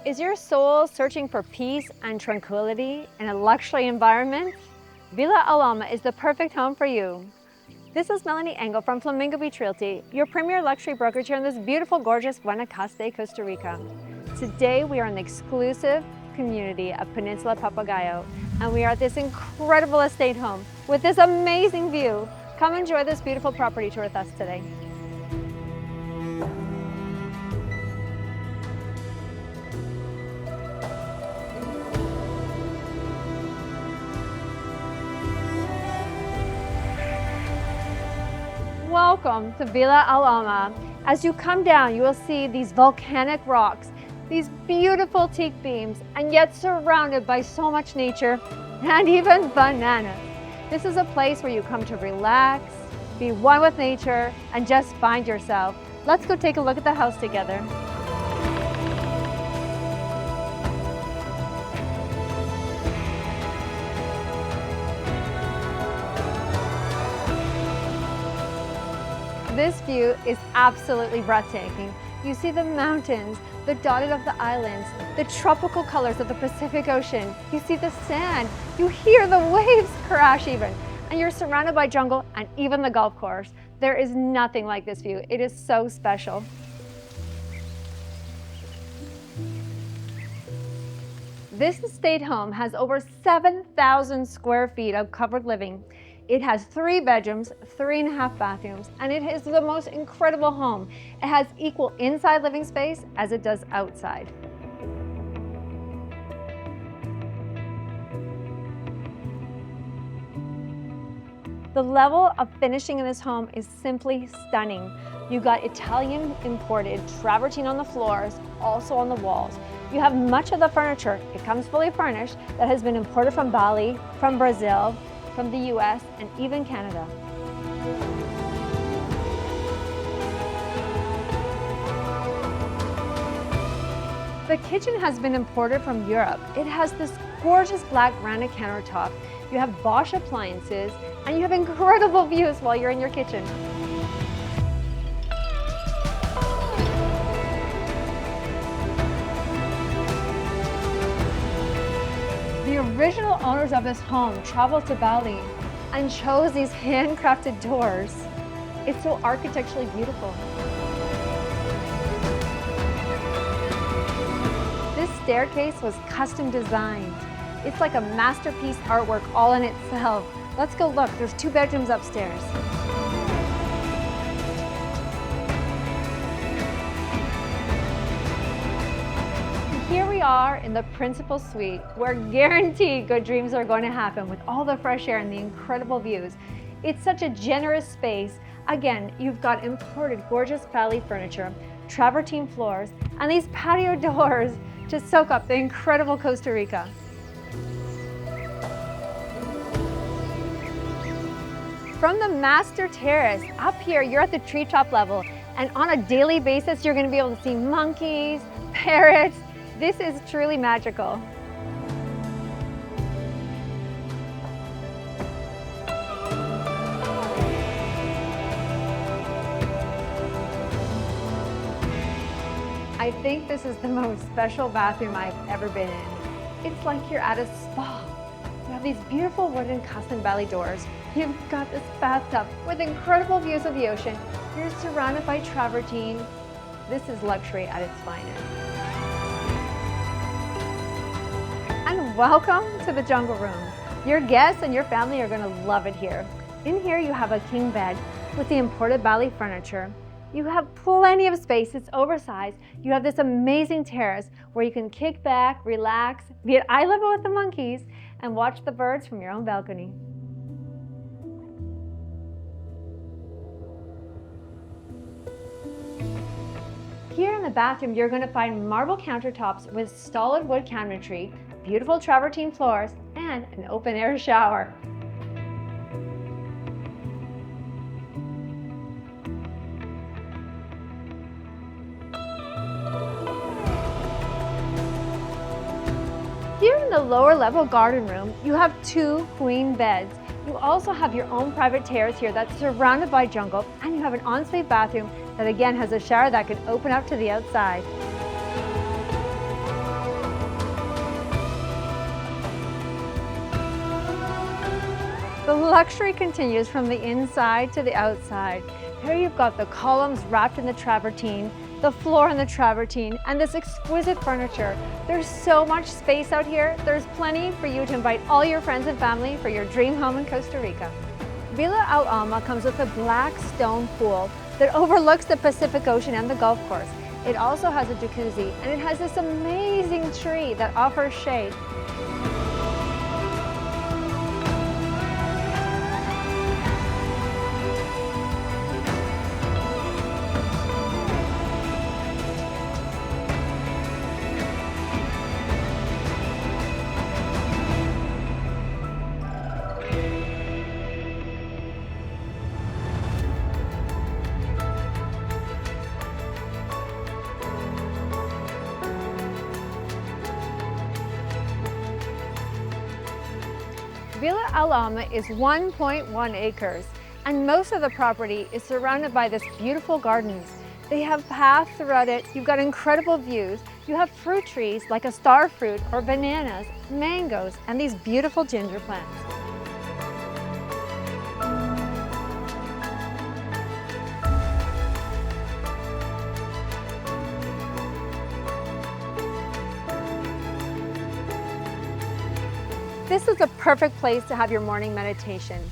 Is your soul searching for peace and tranquility in a luxury environment? Villa El Alma is the perfect home for you. This is Melanie Engel from Flamingo Beach Realty, your premier luxury brokerage here in this beautiful, gorgeous Guanacaste, Costa Rica. Today we are in the exclusive community of Peninsula Papagayo, and we are at this incredible estate home with this amazing view. Come enjoy this beautiful property tour with us today. Welcome to Villa El Alma. As you come down, you will see these volcanic rocks, these beautiful teak beams, and yet surrounded by so much nature and even bananas. This is a place where you come to relax, be one with nature, and just find yourself. Let's go take a look at the house together. This view is absolutely breathtaking. You see the mountains, the dotted of the islands, the tropical colors of the Pacific Ocean. You see the sand, you hear the waves crash even, and you're surrounded by jungle and even the golf course. There is nothing like this view. It is so special. This estate home has over 7,000 square feet of covered living. It has 3 bedrooms, 3.5 bathrooms, and it is the most incredible home. It has equal inside living space as it does outside. The level of finishing in this home is simply stunning. You got Italian imported travertine on the floors, also on the walls. You have much of the furniture, it comes fully furnished, that has been imported from Bali, from Brazil, from the US, and even Canada. The kitchen has been imported from Europe. It has this gorgeous black granite countertop. You have Bosch appliances, and you have incredible views while you're in your kitchen. The original owners of this home traveled to Bali and chose these handcrafted doors. It's so architecturally beautiful. This staircase was custom designed. It's like a masterpiece artwork all in itself. Let's go look. There's 2 bedrooms upstairs. Here we are in the principal suite, where guaranteed good dreams are going to happen with all the fresh air and the incredible views. It's such a generous space. Again, you've got imported gorgeous Bali furniture, travertine floors, and these patio doors to soak up the incredible Costa Rica. From the master terrace, up here, you're at the treetop level, and on a daily basis, you're going to be able to see monkeys, parrots. This is truly magical. I think this is the most special bathroom I've ever been in. It's like you're at a spa. You have these beautiful wooden custom valley doors. You've got this bathtub with incredible views of the ocean. You're surrounded by travertine. This is luxury at its finest. And welcome to the jungle room. Your guests and your family are going to love it here. In here you have a king bed with the imported Bali furniture. You have plenty of space, it's oversized. You have this amazing terrace where you can kick back, relax, be at eye level with the monkeys, and watch the birds from your own balcony. Here in the bathroom, you're going to find marble countertops with solid wood cabinetry, beautiful travertine floors, and an open-air shower. Here in the lower level garden room, you have 2 queen beds. You also have your own private terrace here that's surrounded by jungle, and you have an ensuite bathroom that again has a shower that can open up to the outside. The luxury continues from the inside to the outside. Here you've got the columns wrapped in the travertine, the floor in the travertine, and this exquisite furniture. There's so much space out here. There's plenty for you to invite all your friends and family for your dream home in Costa Rica. Villa El Alma comes with a black stone pool that overlooks the Pacific Ocean and the golf course. It also has a jacuzzi, and it has this amazing tree that offers shade. Villa El Alma is 1.1 acres, and most of the property is surrounded by this beautiful gardens. They have paths throughout it. You've got incredible views. You have fruit trees like a star fruit or bananas, mangoes, and these beautiful ginger plants. This is a perfect place to have your morning meditation.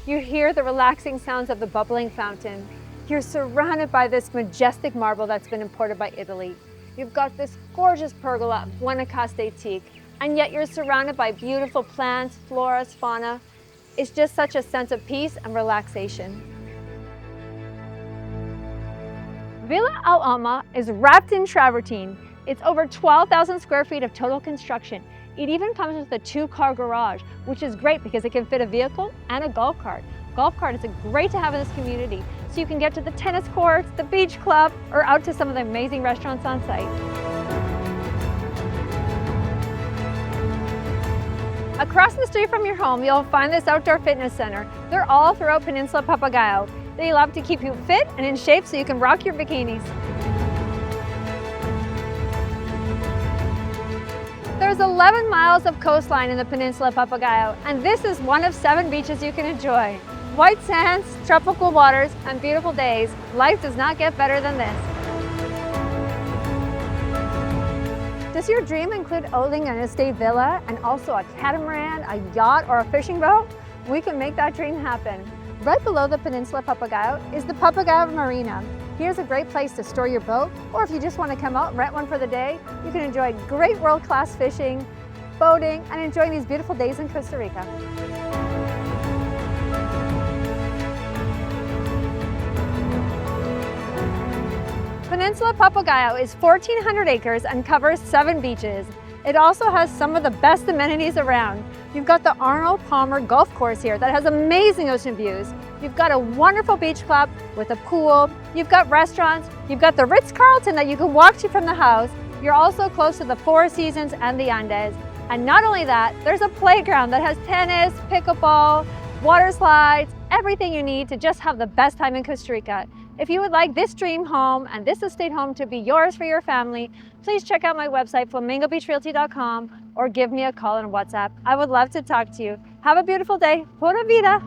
You hear the relaxing sounds of the bubbling fountain. You're surrounded by this majestic marble that's been imported by Italy. You've got this gorgeous pergola of Guanacaste teak, and yet you're surrounded by beautiful plants, flora, fauna. It's just such a sense of peace and relaxation. Villa El Alma is wrapped in travertine. It's over 12,000 square feet of total construction. It even comes with a 2-car garage, which is great because it can fit a vehicle and a golf cart. Golf cart is great to have in this community, so you can get to the tennis courts, the beach club, or out to some of the amazing restaurants on site. Across the street from your home, you'll find this outdoor fitness center. They're all throughout Peninsula Papagayo. They love to keep you fit and in shape so you can rock your bikinis. There's 11 miles of coastline in the Peninsula Papagayo, and this is one of 7 beaches you can enjoy. White sands, tropical waters, and beautiful days. Life does not get better than this. Does your dream include owning an estate villa and also a catamaran, a yacht, or a fishing boat? We can make that dream happen. Right below the Peninsula Papagayo is the Papagayo Marina. Here's a great place to store your boat, or if you just want to come out and rent one for the day, you can enjoy great world-class fishing, boating, and enjoying these beautiful days in Costa Rica. Peninsula Papagayo is 1,400 acres and covers 7 beaches. It also has some of the best amenities around. You've got the Arnold Palmer golf course here that has amazing ocean views. You've got a wonderful beach club with a pool. You've got restaurants. You've got the Ritz-Carlton that you can walk to from the house. You're also close to the Four Seasons and the Andes. And not only that, there's a playground that has tennis, pickleball, water slides, everything you need to just have the best time in Costa Rica. If you would like this dream home and this estate home to be yours for your family, please check out my website, flamingobeachrealty.com, or give me a call on WhatsApp. I would love to talk to you. Have a beautiful day. Pura vida.